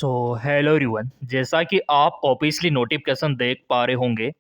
Hello everyone. जैसा कि आप ऑब्वियसली नोटिफिकेशन देख पा रहे होंगे,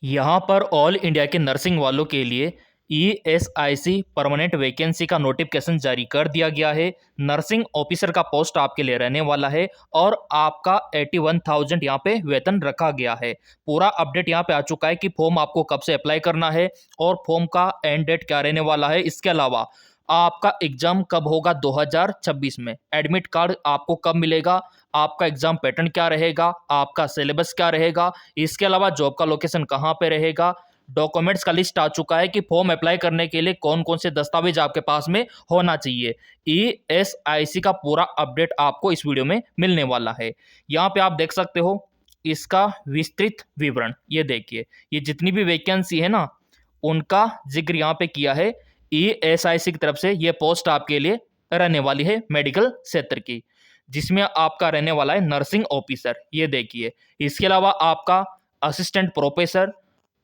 यहाँ पर ऑल इंडिया के नर्सिंग वालों के लिए ईएसआईसी परमानेंट वैकेंसी का नोटिफिकेशन जारी कर दिया गया है। नर्सिंग ऑफिसर का पोस्ट आपके लिए रहने वाला है और आपका 81,000 यहाँ पे वेतन रखा गया है। पूरा अपडेट यहाँ पे आ चुका है कि फॉर्म आपको कब से अप्लाई करना है और फॉर्म का एंड डेट क्या रहने वाला है। इसके अलावा आपका एग्जाम कब होगा 2026 में, एडमिट कार्ड आपको कब मिलेगा, आपका एग्जाम पैटर्न क्या रहेगा, आपका सिलेबस क्या रहेगा, इसके अलावा जॉब का लोकेशन कहाँ पे रहेगा, डॉक्यूमेंट्स का लिस्ट आ चुका है कि फॉर्म अप्लाई करने के लिए कौन कौन से दस्तावेज आपके पास में होना चाहिए। ईएसआईसी का पूरा अपडेट आपको इस वीडियो में मिलने वाला है। यहाँ पे आप देख सकते हो इसका विस्तृत विवरण। ये देखिए, ये जितनी भी वैकेंसी है ना, उनका जिक्र यहाँ पे किया है। ईएसआईसी की तरफ से ये पोस्ट आपके लिए रहने वाली है मेडिकल क्षेत्र की, जिसमें आपका रहने वाला है नर्सिंग ऑफिसर। ये देखिए, इसके अलावा आपका असिस्टेंट प्रोफेसर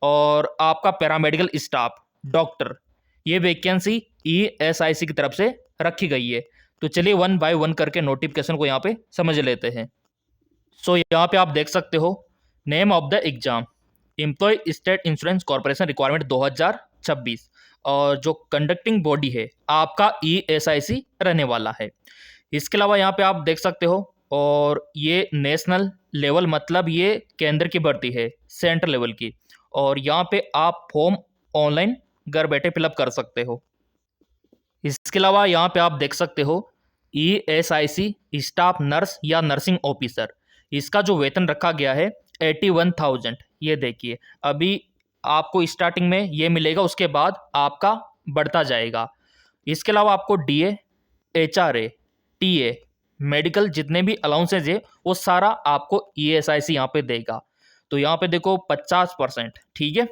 और आपका पैरामेडिकल स्टाफ डॉक्टर, ये वैकेंसी ईएसआईसी की तरफ से रखी गई है। तो चलिए वन बाय वन करके नोटिफिकेशन को यहाँ पे समझ लेते हैं। यहाँ पे आप देख सकते हो, name of the exam employ state insurance corporation requirement 2026, और जो कंडक्टिंग बॉडी है आपका ईएसआईसी रहने वाला है। इसके अलावा यहाँ पे आप देख सकते हो, और ये नेशनल लेवल मतलब ये केंद्र की भर्ती है, सेंट्रल लेवल की। और यहाँ पे आप फॉर्म ऑनलाइन घर बैठे फिलअप कर सकते हो। इसके अलावा यहाँ पे आप देख सकते हो ईएसआईसी स्टाफ नर्स या नर्सिंग ऑफिसर, इसका जो वेतन रखा गया है 81,000। ये देखिए, अभी आपको स्टार्टिंग में ये मिलेगा, उसके बाद आपका बढ़ता जाएगा। इसके अलावा आपको डीए, एचआरए, टीए, मेडिकल जितने भी अलाउंसेज है वो सारा आपको ईएसआईसी यहाँ पे देगा। तो यहाँ पे देखो 50%, ठीक है।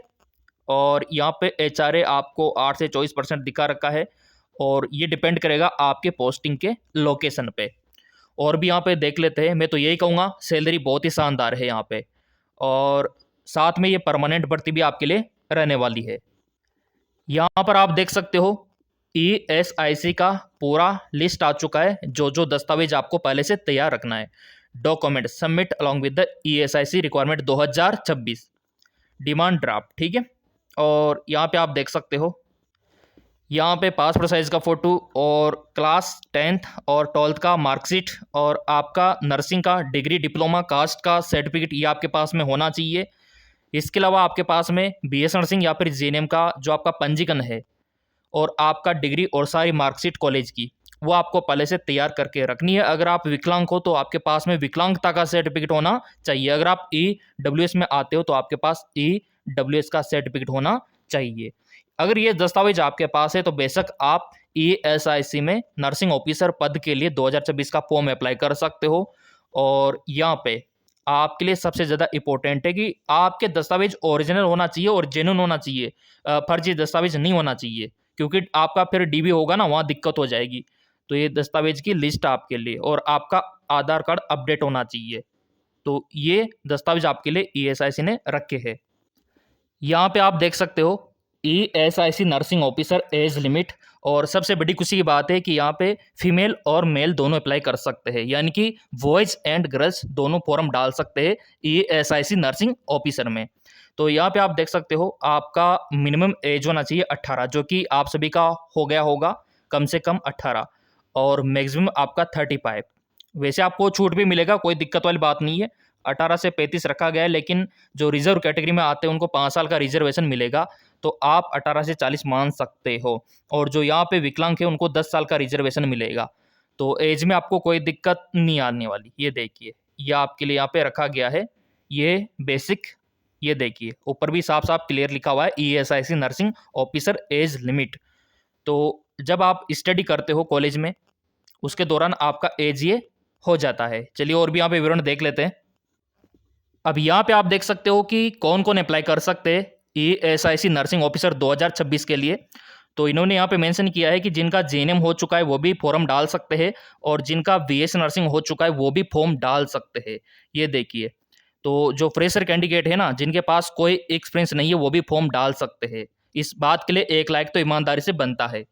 और यहाँ पे एचआरए आपको 8 से 24% दिखा रखा है, और ये डिपेंड करेगा आपके पोस्टिंग के लोकेशन पे। और भी यहाँ पे देख लेते हैं। मैं तो यही कहूँगा, सैलरी बहुत ही शानदार है यहाँ पे, और साथ में ये परमानेंट भर्ती भी आपके लिए रहने वाली है। यहाँ पर आप देख सकते हो ईएसआईसी का पूरा लिस्ट आ चुका है, जो जो दस्तावेज आपको पहले से तैयार रखना है। Document submit along with the ESIC requirement 2026 demand draft, ठीक है। और यहाँ पे आप देख सकते हो, यहाँ पे पासपोर्ट साइज का फ़ोटो और क्लास 10th और 12th का मार्कशीट और आपका नर्सिंग का डिग्री, डिप्लोमा, कास्ट का सर्टिफिकेट ये आपके पास में होना चाहिए। इसके अलावा आपके पास में बीएस नर्सिंग या फिर जीएनएम का जो आपका पंजीकरण है, और आपका डिग्री और सारी मार्कशीट कॉलेज की, वो आपको पहले से तैयार करके रखनी है। अगर आप विकलांग हो तो आपके पास में विकलांगता का सर्टिफिकेट होना चाहिए। अगर आप ईडब्ल्यूएस में आते हो तो आपके पास ईडब्ल्यूएस का सर्टिफिकेट होना चाहिए। अगर ये दस्तावेज आपके पास है तो बेशक आप ईएसआईसी में नर्सिंग ऑफिसर पद के लिए 2026 का फॉर्म अप्लाई कर सकते हो। और यहाँ पे आपके लिए सबसे ज़्यादा इम्पोर्टेंट है कि आपके दस्तावेज ओरिजिनल होना चाहिए और जेन्युइन होना चाहिए, फर्जी दस्तावेज नहीं होना चाहिए, क्योंकि आपका फिर डीबी होगा ना, वहाँ दिक्कत हो जाएगी। तो ये दस्तावेज की लिस्ट आपके लिए, और आपका आधार कार्ड अपडेट होना चाहिए। तो ये दस्तावेज आपके लिए ईएसआईसी ने रखे हैं। यहाँ पे आप देख सकते हो ESIC nursing officer age limit, और सबसे बड़ी खुशी की बात है कि यहाँ पे फीमेल और मेल दोनों अप्लाई कर सकते हैं, यानी कि बॉयज एंड गर्ल्स दोनों फॉर्म डाल सकते हैं ईएसआईसी नर्सिंग ऑफिसर में। तो यहाँ पे आप देख सकते हो, आपका मिनिमम एज होना चाहिए 18, जो कि आप सभी का हो गया होगा, कम से कम 18, और मैक्सिमम आपका 35। वैसे आपको छूट भी मिलेगा, कोई दिक्कत वाली बात नहीं है। 18 से 35 रखा गया है, लेकिन जो रिजर्व कैटेगरी में आते हैं उनको 5 साल का रिजर्वेशन मिलेगा, तो आप 18 से 40 मान सकते हो। और जो यहाँ पे विकलांग है उनको 10 साल का रिजर्वेशन मिलेगा। तो एज में आपको कोई दिक्कत नहीं आने वाली। ये देखिए, ये आपके लिए यहाँ पे रखा गया है, ये बेसिक। ये देखिए, ऊपर भी साफ साफ क्लियर लिखा हुआ है ESIC nursing officer age limit. तो जब आप स्टडी करते हो कॉलेज में, उसके दौरान आपका एज ये हो जाता है। चलिए और भी यहाँ पे विवरण देख लेते हैं। अब यहाँ पे आप देख सकते हो कि कौन कौन अप्लाई कर सकते हैं ईएसआईसी नर्सिंग ऑफिसर 2026 के लिए। तो इन्होंने यहाँ पे मेंशन किया है कि जिनका जेएनएम हो चुका है वो भी फॉर्म डाल सकते हैं, और जिनका बीएस नर्सिंग हो चुका है वो भी फॉर्म डाल सकते हैं। ये देखिए, तो जो फ्रेशर कैंडिडेट है ना, जिनके पास कोई एक्सपीरियंस नहीं है, वो भी फॉर्म डाल सकते हैं। इस बात के लिए 1 लाख तो ईमानदारी से बनता है।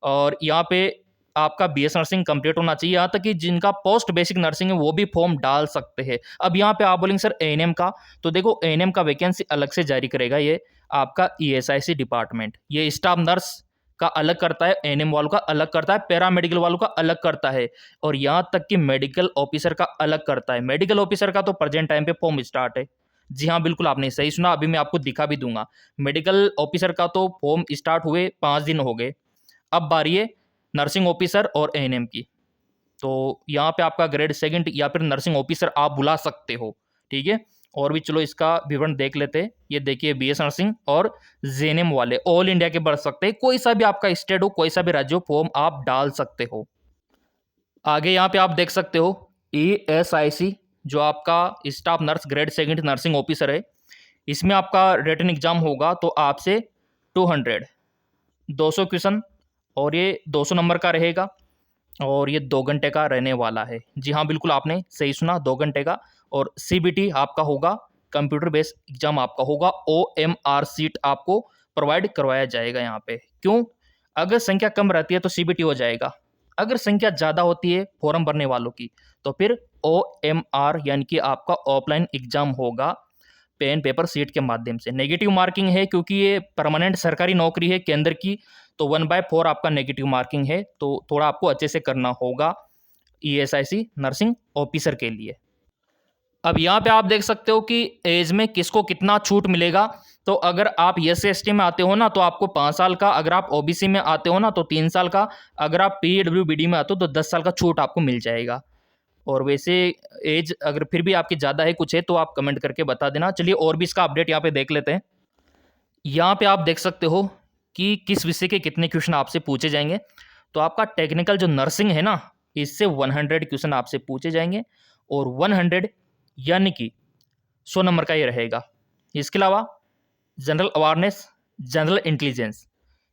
और यहाँ पे आपका बीएस नर्सिंग कंप्लीट होना चाहिए, यहाँ तक कि जिनका पोस्ट बेसिक नर्सिंग है वो भी फॉर्म डाल सकते हैं। अब यहाँ पे आप बोलेंगे सर एएनएम का, तो देखो एएनएम का वैकेंसी अलग से जारी करेगा ये आपका ईएसआईसी डिपार्टमेंट। ये स्टाफ नर्स का अलग करता है, एएनएम वालों का अलग करता है, पैरामेडिकल वालों का अलग करता है, और यहाँ तक कि मेडिकल ऑफिसर का अलग करता है। मेडिकल ऑफिसर का तो प्रेजेंट टाइम पे फॉर्म स्टार्ट है। जी हाँ, बिल्कुल आपने सही सुना, अभी मैं आपको दिखा भी दूंगा। मेडिकल ऑफिसर का तो फॉर्म स्टार्ट हुए 5 दिन हो गए। अब बारी है नर्सिंग ऑफिसर और एएनएम की। तो यहाँ पे आपका ग्रेड सेकंड या फिर नर्सिंग ऑफिसर आप बुला सकते हो, ठीक है। और भी चलो इसका विवरण देख लेते हैं। ये देखिए बीएस नर्सिंग और जेएनएम वाले ऑल इंडिया के भर सकते हैं, कोई सा भी आपका स्टेट हो, कोई सा भी राज्य हो, फॉर्म आप डाल सकते हो। आगे यहाँ पे आप देख सकते हो ईएसआईसी, जो आपका staff nurse grade second nursing officer है, इसमें आपका रिटन एग्जाम होगा तो आपसे 200 क्वेश्चन, और ये 200 नंबर का रहेगा, और ये 2 घंटे का रहने वाला है। जी हाँ, बिल्कुल आपने सही सुना, 2 घंटे का। और सीबीटी आपका होगा, कंप्यूटर बेस्ड एग्जाम आपका होगा, ओएमआर सीट आपको प्रोवाइड करवाया जाएगा। यहाँ पे क्यों, अगर संख्या कम रहती है तो सीबीटी हो जाएगा, अगर संख्या ज़्यादा होती है फॉर्म भरने वालों की तो फिर ओएमआर यानी कि आपका ऑफलाइन एग्जाम होगा, पेन पेपर सीट के माध्यम से। नेगेटिव मार्किंग है क्योंकि ये परमानेंट सरकारी नौकरी है केंद्र की, तो 1/4 आपका नेगेटिव मार्किंग है, तो थोड़ा आपको अच्छे से करना होगा ईएसआईसी नर्सिंग ऑफिसर के लिए। अब यहाँ पे आप देख सकते हो कि एज में किसको कितना छूट मिलेगा। तो अगर आप SC/ST में आते हो ना तो आपको 5 साल का, अगर आप ओबीसी में आते हो ना तो 3 साल का, अगर आप पीडब्ल्यूबीडी में आते हो तो 10 साल का छूट आपको मिल जाएगा। और वैसे एज अगर फिर भी आपकी ज़्यादा है कुछ है तो आप कमेंट करके बता देना। चलिए और भी इसका अपडेट यहाँ पे देख लेते हैं। यहाँ पे आप देख सकते हो कि किस विषय के कितने क्वेश्चन आपसे पूछे जाएंगे। तो आपका टेक्निकल जो नर्सिंग है ना, इससे 100 क्वेश्चन आपसे पूछे जाएंगे, और 100 यानी कि 100 नंबर का ये रहेगा। इसके अलावा जनरल अवेयरनेस, जनरल इंटेलिजेंस,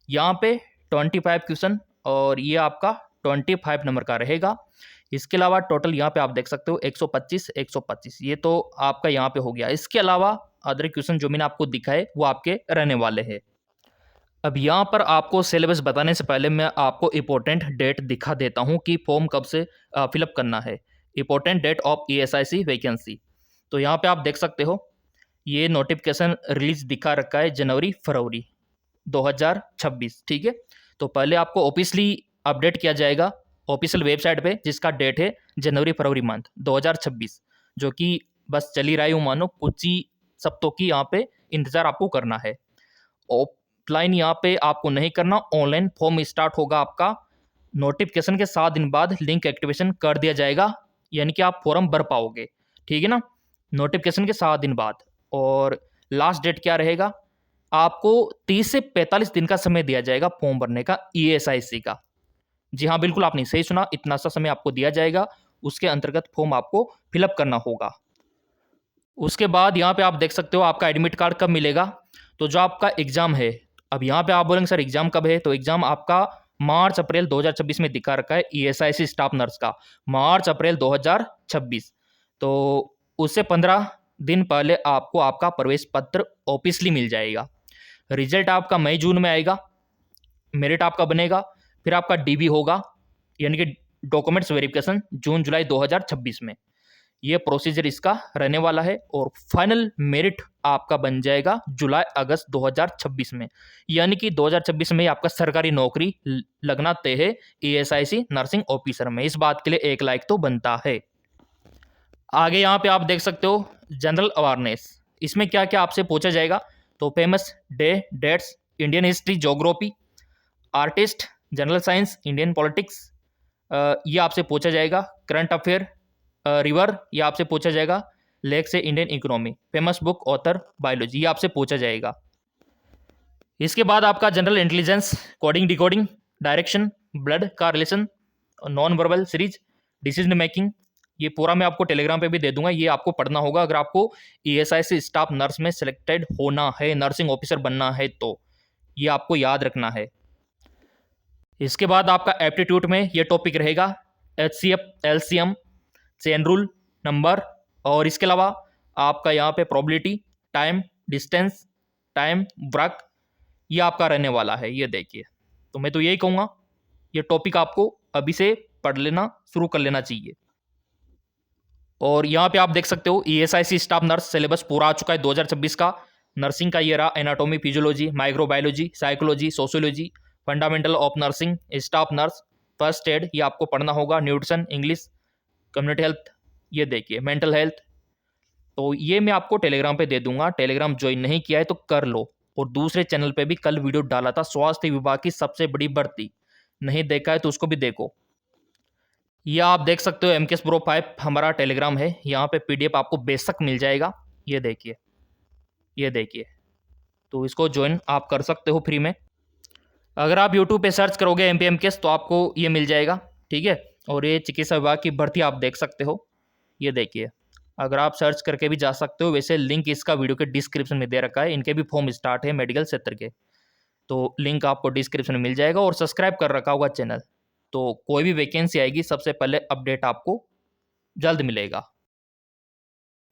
यहाँ पे 25 क्वेश्चन, और ये आपका 25 नंबर का रहेगा। इसके अलावा टोटल यहाँ पे आप देख सकते हो 125 125, ये तो आपका यहाँ पे हो गया। इसके अलावा अदर क्वेश्चन जो मैंने आपको दिखाए वो आपके रहने वाले हैं। अब यहाँ पर आपको सिलेबस बताने से पहले मैं आपको इम्पोर्टेंट डेट दिखा देता हूँ कि फॉर्म कब से फिलअप करना है। Important date of ESIC vacancy, तो यहाँ पे आप देख सकते हो ये नोटिफिकेशन रिलीज दिखा रखा है जनवरी फरवरी 2026, ठीक है। तो पहले आपको ऑफिशियली अपडेट किया जाएगा ऑफिशियल वेबसाइट पे, जिसका डेट है जनवरी फरवरी मंथ 2026, जो कि बस चली रही हूँ, मानो कुछ ही सप्ताह की यहाँ पे इंतज़ार आपको करना है। ऑफलाइन यहाँ पे आपको नहीं करना, ऑनलाइन फॉर्म स्टार्ट होगा आपका नोटिफिकेशन के 7 दिन बाद, लिंक एक्टिवेशन कर दिया जाएगा, यानी कि आप फॉर्म भर पाओगे, ठीक है ना, नोटिफिकेशन के 7 दिन बाद। और लास्ट डेट क्या रहेगा, आपको 30 से 45 दिन का समय दिया जाएगा फॉर्म भरने का ईएसआईसी का। जी हाँ, बिल्कुल आपने सही सुना, इतना सा समय आपको दिया जाएगा, उसके अंतर्गत फॉर्म आपको फिलअप करना होगा। उसके बाद यहाँ पे आप देख सकते हो आपका एडमिट कार्ड कब मिलेगा। तो जो आपका एग्ज़ाम है, अब यहाँ पे आप बोलेंगे सर एग्ज़ाम कब है, तो एग्ज़ाम आपका मार्च अप्रैल 2026 में दिखा रखा है ईएसआईसी स्टाफ नर्स का, मार्च अप्रैल 2026। तो उससे 15 दिन पहले आपको आपका प्रवेश पत्र ऑफिशियली मिल जाएगा। रिजल्ट आपका मई जून में आएगा, मेरिट आपका बनेगा, फिर आपका डीबी होगा, यानी कि डॉक्यूमेंट्स वेरिफिकेशन, जून जुलाई 2026 में। ये प्रोसीजर इसका रहने वाला है, और फाइनल मेरिट आपका बन जाएगा जुलाई अगस्त 2026 में, यानी कि 2026 में आपका सरकारी नौकरी लगना तय है ईएसआईसी नर्सिंग ऑफिसर में। इस बात के लिए 1 लाइक तो बनता है। आगे यहाँ पे आप देख सकते हो जनरल अवेयरनेस, इसमें क्या क्या आपसे पूछा जाएगा। तो famous day, dates, Indian history, geography, artist, general science, Indian politics, ये आपसे पूछा जाएगा। करंट अफेयर, रिवर, ये आपसे पूछा जाएगा। लेख से Indian economy, famous book author, biology, ये आपसे पूछा जाएगा। इसके बाद आपका general intelligence, coding decoding, direction, blood का relation, non verbal series, decision making, ये पूरा मैं आपको टेलीग्राम पे भी दे दूंगा, ये आपको पढ़ना होगा अगर आपको ईएसआईसी स्टाफ नर्स में सिलेक्टेड होना है, नर्सिंग ऑफिसर बनना है, तो ये आपको याद रखना है। इसके बाद आपका एप्टीट्यूड में ये टॉपिक रहेगा, HCF, LCM, chain rule, number, और इसके अलावा आपका यहाँ पे probability, time, distance, time, work, ये आपका रहने वाला है। ये देखिए, तो मैं तो यही कहूँगा ये टॉपिक आपको अभी से पढ़ लेना शुरू कर लेना चाहिए। और यहाँ पे आप देख सकते हो ESIC स्टाफ नर्स सिलेबस पूरा आ चुका है 2026 का। नर्सिंग का ये रहा anatomy, physiology, microbiology, psychology, sociology, fundamental of nursing, staff nurse, first aid ये आपको पढ़ना होगा, न्यूट्रिशन, इंग्लिश, कम्युनिटी हेल्थ, ये देखिए मेंटल हेल्थ। तो ये मैं आपको टेलीग्राम पे दे दूंगा, टेलीग्राम ज्वाइन नहीं किया है तो कर लो। और दूसरे चैनल पे भी कल वीडियो डाला था स्वास्थ्य विभाग की सबसे बड़ी भर्ती, नहीं देखा है तो उसको भी देखो। या आप देख सकते हो MKS Pro 5 हमारा टेलीग्राम है, यहाँ पे PDF आपको बेशक मिल जाएगा। ये देखिए, ये देखिए, तो इसको ज्वाइन आप कर सकते हो फ्री में। अगर आप यूट्यूब पे सर्च करोगे MPMKS तो आपको ये मिल जाएगा, ठीक है। और ये चिकित्सा विभाग की भर्ती आप देख सकते हो, ये देखिए। अगर आप सर्च करके भी जा सकते हो, वैसे लिंक इसका वीडियो के डिस्क्रिप्शन में दे रखा है। इनके भी फॉर्म स्टार्ट है मेडिकल क्षेत्र के, तो लिंक आपको डिस्क्रिप्शन में मिल जाएगा। और सब्सक्राइब कर रखा होगा चैनल, तो कोई भी वैकेंसी आएगी सबसे पहले अपडेट आपको जल्द मिलेगा।